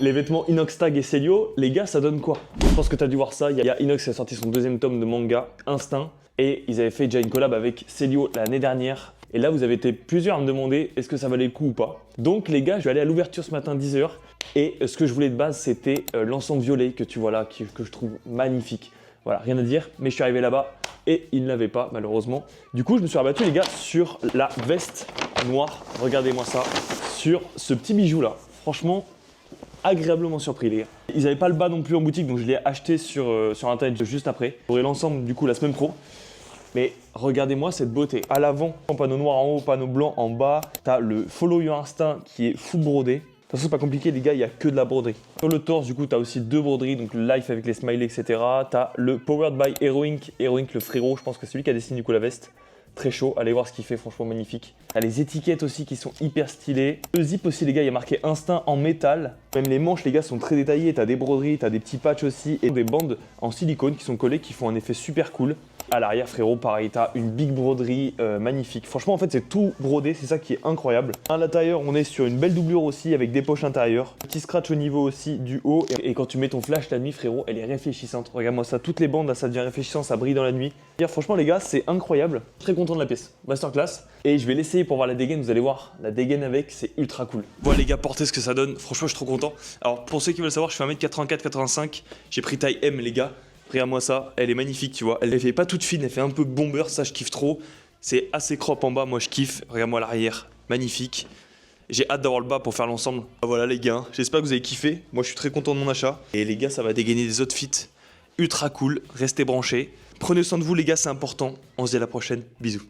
Les vêtements Inox Tag et Célio, les gars, ça donne quoi? Je pense que tu as dû voir ça. Il y a Inox qui a sorti son deuxième tome de manga, Instinct. Et ils avaient fait déjà une collab avec Célio l'année dernière. Et là, vous avez été plusieurs à me demander est-ce que ça valait le coup ou pas. Donc les gars, je vais aller à l'ouverture ce matin 10h. Et ce que je voulais de base, c'était l'ensemble violet que tu vois là, que je trouve magnifique. Voilà, rien à dire. Mais je suis arrivé là-bas et il ne l'avait pas, malheureusement. Du coup, je me suis rabattu, les gars, sur la veste noire. Regardez-moi ça. Sur ce petit bijou là. Franchement, agréablement surpris, les gars. Ils n'avaient pas le bas non plus en boutique, donc je l'ai acheté sur internet juste après. J'aurai l'ensemble du coup la semaine pro. Mais regardez-moi cette beauté. À l'avant, panneau noir en haut, panneau blanc en bas. T'as le Follow Your Instinct qui est full brodé. De toute façon, c'est pas compliqué, les gars, il n'y a que de la broderie. Sur le torse, du coup, t'as aussi deux broderies, donc le Life avec les smileys, etc. T'as le Powered by Heroink. Heroink, le frérot, je pense que c'est lui qui a dessiné du coup la veste. Très chaud, allez voir ce qu'il fait, franchement magnifique. T'as les étiquettes aussi qui sont hyper stylées. Le zip aussi, les gars, il y a marqué Instinct en métal. Même les manches, les gars, sont très détaillées. T'as des broderies, t'as des petits patchs aussi et des bandes en silicone qui sont collées, qui font un effet super cool. À l'arrière, frérot, pareil, t'as une big broderie magnifique. Franchement, en fait, c'est tout brodé, c'est ça qui est incroyable. À l'intérieur, on est sur une belle doublure aussi avec des poches intérieures. Petit scratch au niveau aussi du haut. Et quand tu mets ton flash la nuit, frérot, elle est réfléchissante. Regarde-moi ça, toutes les bandes, là, ça devient réfléchissant, ça brille dans la nuit. Franchement, les gars, c'est incroyable. Très content de la pièce. Masterclass. Et je vais l'essayer pour voir la dégaine. Vous allez voir, la dégaine avec, c'est ultra cool. Voilà, les gars, portez ce que ça donne. Franchement, je suis trop content. Alors, pour ceux qui veulent savoir, je fais 1m84-85. J'ai pris taille M, les gars. Regarde-moi ça, elle est magnifique, tu vois. Elle fait pas toute fine, elle fait un peu bomber, ça je kiffe trop. C'est assez crop en bas, moi je kiffe. Regarde-moi l'arrière, magnifique. J'ai hâte d'avoir le bas pour faire l'ensemble. Voilà les gars, j'espère que vous avez kiffé. Moi je suis très content de mon achat. Et les gars, ça va dégainer des outfits ultra cool. Restez branchés. Prenez soin de vous les gars, c'est important. On se dit à la prochaine. Bisous.